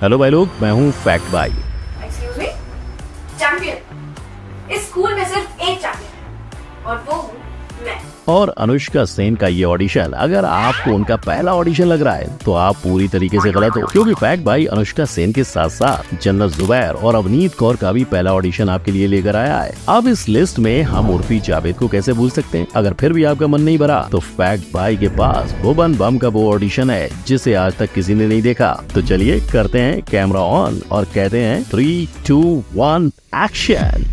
Hello भाई लोग, मैं हूँ फैक्ट भाई। Excuse me, champion. इस स्कूल में सिर्फ एक चैंपियन है और वो हूँ मैं। और अनुष्का सेन का ये ऑडिशन अगर आपको उनका पहला ऑडिशन लग रहा है तो आप पूरी तरीके से गलत हो, क्योंकि फैक्ट भाई अनुष्का सेन के साथ साथ जन्नत जुबैर और अवनीत कौर का भी पहला ऑडिशन आपके लिए लेकर आया है। अब इस लिस्ट में हम उर्फी जावेद को कैसे भूल सकते हैं। अगर फिर भी आपका मन नहीं भरा तो फैक्ट भाई के पास भुवन बम का वो ऑडिशन है जिसे आज तक किसी ने नहीं देखा। तो चलिए करते हैं कैमरा ऑन और कहते हैं 3, 2, 1 एक्शन।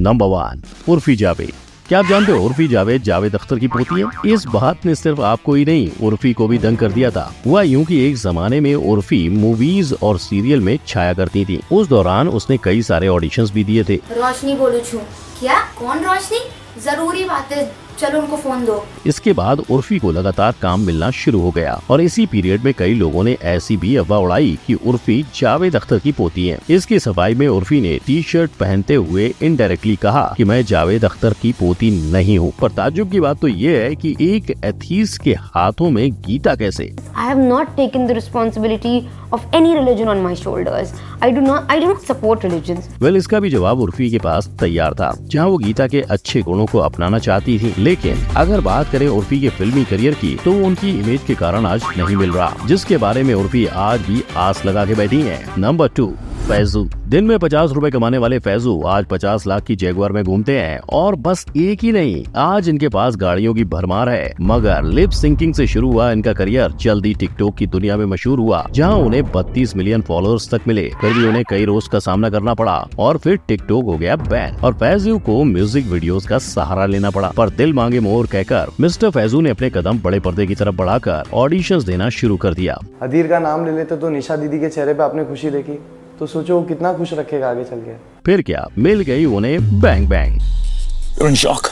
नंबर 1, उर्फी जावेद। क्या आप जानते हो उर्फी जावेद जावेद अख्तर की पोती है। इस बात ने सिर्फ आपको ही नहीं उर्फी को भी दंग कर दिया था। हुआ यूं कि एक जमाने में उर्फी मूवीज और सीरियल में छाया करती थी। उस दौरान उसने कई सारे ऑडिशंस भी दिए थे। रोशनी बोलू छू। क्या? कौन रोशनी? जरूरी बात है, चलो उनको फोन दो। इसके बाद उर्फी को लगातार काम मिलना शुरू हो गया और इसी पीरियड में कई लोगों ने ऐसी भी अफवाह उड़ाई कि उर्फी जावेद अख्तर की पोती है। इसकी सफाई में उर्फी ने टी शर्ट पहनते हुए इनडायरेक्टली कहा कि मैं जावेद अख्तर की पोती नहीं हूँ। पर ताज्जुब की बात तो ये है कि एक एथीस्ट के हाथों में गीता कैसे। I have not taken the responsibility of any religion on my shoulders. I do not support religions. Well इसका भी जवाब उर्फी के पास तैयार था, जहां वो गीता के अच्छे गुणों को अपनाना चाहती थी। लेकिन अगर बात करें उर्फी के फिल्मी करियर की तो उनकी इमेज के कारण आज नहीं मिल रहा, जिसके बारे में उर्फी आज भी आस लगा के बैठी है। नंबर 2, फैजू। दिन में 50 रुपए कमाने वाले फैजू आज 50 लाख की जैगुआर में घूमते हैं और बस एक ही नहीं, आज इनके पास गाड़ियों की भरमार है। मगर लिप सिंकिंग से शुरू हुआ इनका करियर जल्दी टिकटॉक की दुनिया में मशहूर हुआ, जहां उन्हें 32 मिलियन फॉलोअर्स तक मिले। फिर भी उन्हें कई रोस्ट का सामना करना पड़ा और फिर टिकटॉक हो गया बैन और फैजू को म्यूजिक वीडियोस का सहारा लेना पड़ा। पर दिल मांगे मोर कहकर मिस्टर फैजू ने अपने कदम बड़े पर्दे की तरफ बढ़ाकर ऑडिशंस देना शुरू कर दिया। अधीर का नाम ले लेते तो निशा दीदी के चेहरे पे आपने खुशी देखी, तो सोचो वो कितना खुश रखेगा आगे चल के। फिर क्या मिल गई उन्हें bang bang. You're in shock.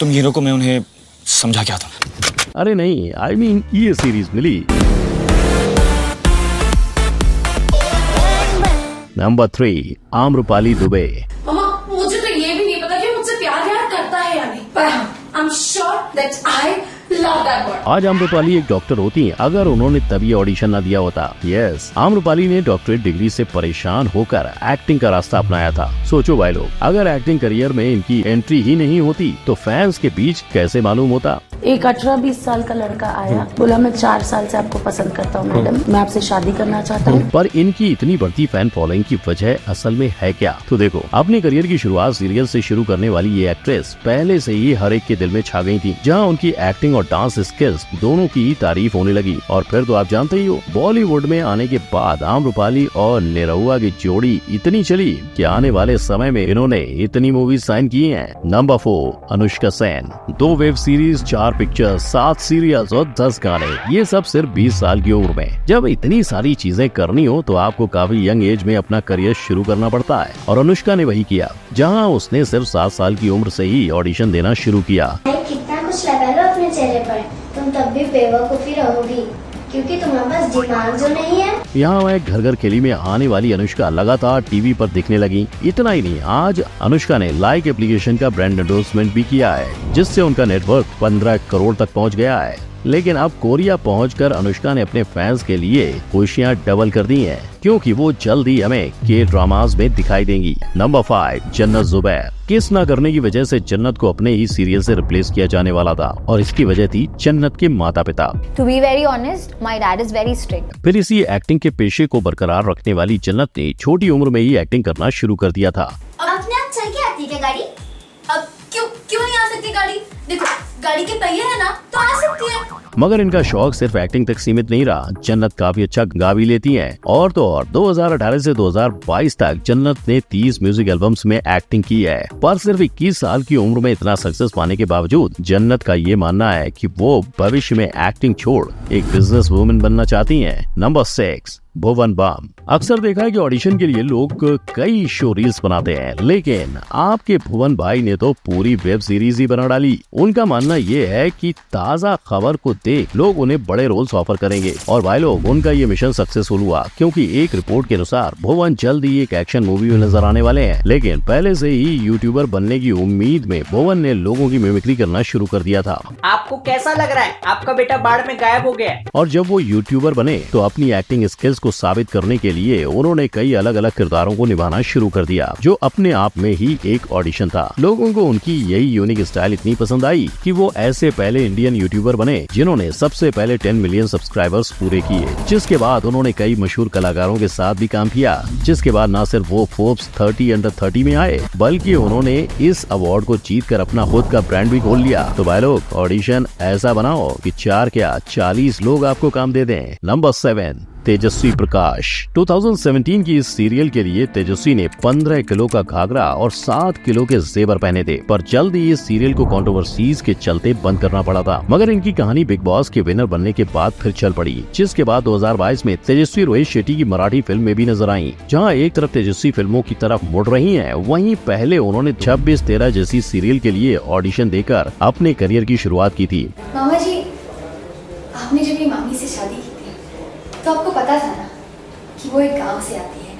तुम हीरो को मैं उन्हें समझा क्या था। अरे नहीं, I mean ये सीरीज मिली। नंबर 3, आम्रपाली दुबे। मामा, मुझे तो ये भी नहीं पता कि मुझसे प्यार यार करता है या नहीं, पर I am sure that I love that word. आज आम्रपाली एक डॉक्टर होती अगर उन्होंने तभी ऑडिशन न दिया होता। यस, आम्रपाली ने डॉक्टरेट डिग्री से परेशान होकर एक्टिंग का रास्ता अपनाया था। सोचो भाई लोग, अगर एक्टिंग करियर में इनकी एंट्री ही नहीं होती तो फैंस के बीच कैसे मालूम होता। एक 18-20 साल का लड़का आया, बोला मैं 4 साल से आपको पसंद करता हूँ मैडम, मैं आपसे शादी करना चाहता हूँ। पर इनकी इतनी बढ़ती फैन फॉलोइंग की वजह असल में है क्या? तो देखो, अपने करियर की शुरुआत सीरियल से शुरू करने वाली ये एक्ट्रेस पहले से ही हर एक के दिल में छा गई थी, जहाँ उनकी एक्टिंग और डांस स्किल्स दोनों की तारीफ होने लगी। और फिर तो आप जानते ही हो, बॉलीवुड में आने के बाद आम्रपाली और निरहुआ की जोड़ी इतनी चली कि आने वाले समय में इन्होंने इतनी मूवी साइन की हैं। Number 4, Anushka Sen. 2 web series, 4 pictures, 7 serials और 10 गाने, ये सब सिर्फ 20 साल की उम्र में। जब इतनी सारी चीजें करनी हो तो आपको काफी यंग एज में अपना करियर शुरू करना पड़ता है और अनुष्का ने वही किया, जहां उसने सिर्फ 7 साल की उम्र से ही ऑडिशन देना शुरू किया। कितना कुछ लगा लो अपने चेहरे पर, तुम तब भी बेवकूफी रहोगी क्योंकि तुम्हारे पास दिमाग जो नहीं है। यहाँ वह घर घर खेली में आने वाली अनुष्का लगातार टीवी पर दिखने लगी। इतना ही नहीं, आज अनुष्का ने लाइक एप्लीकेशन का ब्रांड एंडोर्समेंट भी किया है, जिससे उनका नेटवर्क 15 करोड़ तक पहुँच गया है। लेकिन अब कोरिया पहुंचकर अनुष्का ने अपने फैंस के लिए खुशियां डबल कर दी हैं, क्योंकि वो जल्द ही हमें के ड्रामास में दिखाई देंगी। नंबर 5, जन्नत जुबैर। किस न करने की वजह से जन्नत को अपने ही सीरियल से रिप्लेस किया जाने वाला था और इसकी वजह थी जन्नत के माता पिता। To be very honest, my dad is very strict. फिर इसी एक्टिंग के पेशे को बरकरार रखने वाली जन्नत ने छोटी उम्र में ही एक्टिंग करना शुरू कर दिया था। अपने आप चल के आती है गाड़ी? अब क्यों नहीं आ सकती गाड़ी? देखो, गाड़ी के पहिए है ना, तो आ सकती है। मगर इनका शौक सिर्फ एक्टिंग तक सीमित नहीं रहा। जन्नत काफी अच्छा गा भी लेती हैं और तो और 2018 से 2022 तक जन्नत ने 30 म्यूजिक एल्बम्स में एक्टिंग की है। पर सिर्फ 21 साल की उम्र में इतना सक्सेस पाने के बावजूद जन्नत का ये मानना है कि वो भविष्य में एक्टिंग छोड़ एक बिजनेस वुमन बनना चाहती हैं। नंबर 6, भुवन बम। अक्सर देखा है कि ऑडिशन के लिए लोग कई शो रील्स बनाते हैं, लेकिन आपके भुवन भाई ने तो पूरी वेब सीरीज ही बना डाली। उनका मानना ये है कि ताज़ा खबर को देख लोग उन्हें बड़े रोल्स ऑफर करेंगे और भाई लोग उनका ये मिशन सक्सेसफुल हुआ, क्योंकि एक रिपोर्ट के अनुसार भुवन जल्द ही एक एक्शन मूवी में नजर आने वाले हैं। लेकिन पहले से ही यूट्यूबर बनने की उम्मीद में भुवन ने लोगों की मिमिक्री करना शुरू कर दिया था। आपको कैसा लग रहा है? आपका बेटा बाढ़ में गायब हो गया है। और जब वो यूट्यूबर बने तो अपनी एक्टिंग स्किल्स को साबित करने के लिए उन्होंने कई अलग अलग किरदारों को निभाना शुरू कर दिया, जो अपने आप में ही एक ऑडिशन था। लोगों को उनकी यही यूनिक स्टाइल इतनी पसंद आई कि वो ऐसे पहले इंडियन यूट्यूबर बने जिन्होंने सबसे पहले 10 मिलियन सब्सक्राइबर्स पूरे किए। जिसके बाद उन्होंने कई मशहूर कलाकारों के साथ भी काम किया। जिसके बाद न सिर्फ वो फोर्ब्स 30 अंडर 30 में आए, बल्कि उन्होंने इस अवार्ड को जीतकर अपना खुद का ब्रांड भी खोल लिया। तो भाई लोग, ऑडिशन ऐसा बनाओ कि 4 क्या 40 लोग आपको काम दे दें। नंबर 7, तेजस्वी प्रकाश। 2017 की इस सीरियल के लिए तेजस्वी ने 15 किलो का घाघरा और 7 किलो के जेवर पहने थे, पर जल्द ही इस सीरियल को कंट्रोवर्सीज के चलते बंद करना पड़ा था। मगर इनकी कहानी बिग बॉस के विनर बनने के बाद फिर चल पड़ी, जिसके बाद 2022 में तेजस्वी रोहित शेट्टी की मराठी फिल्म में भी नजर आई। जहां एक तरफ तेजस्वी फिल्मों की तरफ मुड़ रही हैं, वहीं पहले उन्होंने 26-13 जैसी सीरियल के लिए ऑडिशन देकर अपने करियर की शुरुआत की थी। मामा जी, आपने जब मेरी मामी से शादी की थी तो आपको पता था ना कि वो एक गांव से आती है।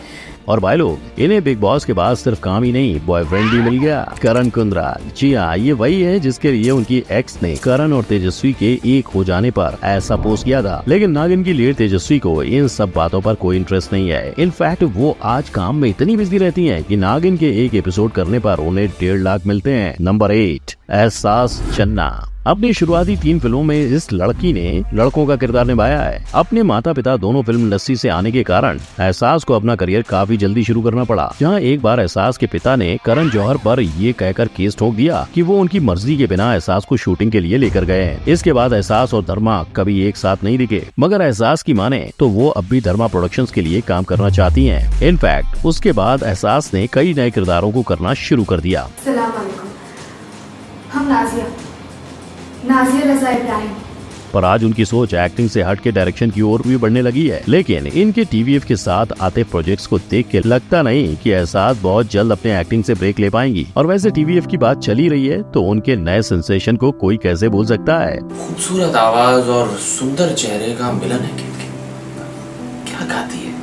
और भाई लोग, इन्हें बिग बॉस के बाद सिर्फ काम ही नहीं, बॉयफ्रेंड भी मिल गया, करण कुंद्रा। जी हाँ, ये वही है जिसके लिए उनकी एक्स ने करण और तेजस्वी के एक हो जाने पर ऐसा पोस्ट किया था। लेकिन नागिन की लीड तेजस्वी को इन सब बातों पर कोई इंटरेस्ट नहीं है। इनफैक्ट वो आज काम में इतनी बिजी रहती हैं कि नागिन के एक एपिसोड करने पर उन्हें 1.5 लाख मिलते हैं। नंबर 8, एहसास चन्ना। अपनी शुरुआती 3 फिल्मों में इस लड़की ने लड़कों का किरदार निभाया है। अपने माता पिता दोनों फिल्म इंडस्ट्री से आने के कारण एहसास को अपना करियर काफी जल्दी शुरू करना पड़ा। जहां एक बार एहसास के पिता ने करण जौहर पर ये कहकर केस ठोक दिया कि वो उनकी मर्जी के बिना एहसास को शूटिंग के लिए लेकर गए हैं। इसके बाद एहसास और धर्मा कभी एक साथ नहीं दिखे, मगर एहसास की माने तो वो अब भी धर्मा प्रोडक्शंस के लिए काम करना चाहती हैं। इनफैक्ट उसके बाद एहसास ने कई नए किरदारों को करना शुरू कर दिया। सलाम वालेकुम, हम नाजिया रज़ा इब्राहिम। पर आज उनकी सोच एक्टिंग से हट के डायरेक्शन की ओर भी बढ़ने लगी है। लेकिन इनके टीवीएफ के साथ आते प्रोजेक्ट्स को देख के लगता नहीं कि एहसास बहुत जल्द अपने एक्टिंग से ब्रेक ले पाएंगी। और वैसे टीवीएफ की बात चली रही है तो उनके नए सेंसेशन को कोई कैसे भूल सकता है। खूबसूरत आवाज और सुंदर चेहरे का मिलन है। क्या गाती है।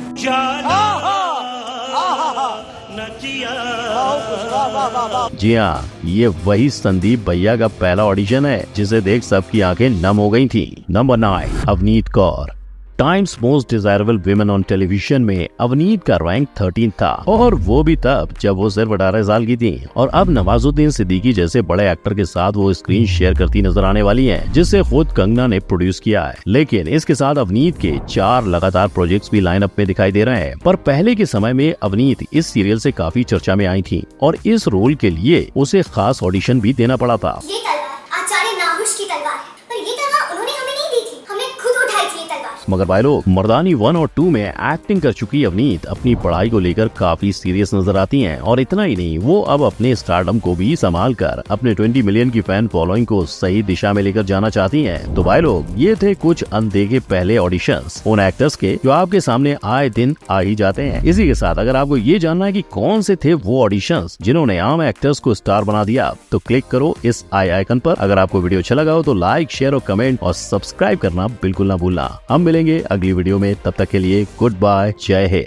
जी हाँ, ये वही संदीप भैया का पहला ऑडिशन है जिसे देख सबकी आंखें नम हो गई थी। Number 9, Avneet Kaur. Times most desirable women on television में अवनीत का रैंक 13 था, और वो भी तब जब वो सिर्फ 18 साल की थी। और अब नवाजुद्दीन सिद्दीकी जैसे बड़े एक्टर के साथ वो स्क्रीन शेयर करती नजर आने वाली हैं, जिसे खुद कंगना ने प्रोड्यूस किया है। लेकिन इसके साथ अवनीत के 4 लगातार प्रोजेक्ट्स भी लाइनअप में दिखाई दे रहे हैं। पर पहले के समय में अवनीत इस सीरियल से काफी चर्चा में आई थी, और इस रोल के लिए उसे खास ऑडिशन भी देना पड़ा था। ये तलवार आचार्य नाहुश की तलवार है, पर ये तलवार उन्होंने हमें नहीं दी थी, हमने खुद उठाई थी ये तलवार। मगर भाई लोग, मर्दानी 1 और 2 में एक्टिंग कर चुकी अवनीत अपनी पढ़ाई को लेकर काफी सीरियस नजर आती हैं। और इतना ही नहीं, वो अब अपने स्टारडम को भी संभाल कर अपने 20 मिलियन की फैन फॉलोइंग को सही दिशा में लेकर जाना चाहती हैं। तो भाई लोग, ये थे कुछ अनदेखे पहले ऑडिशंस उन एक्टर्स के जो आपके सामने आए दिन आ ही जाते हैं। इसी के साथ अगर आपको ये जानना है कि कौन से थे वो ऑडिशंस जिन्होंने आम एक्टर्स को स्टार बना दिया, तो क्लिक करो इस आई आइकन पर। अगर आपको वीडियो अच्छा लगा हो तो लाइक, शेयर और कमेंट और सब्सक्राइब करना बिल्कुल ना भूलना। हम मिलेंगे अगली वीडियो में, तब तक के लिए गुड बाय, जय हिंद।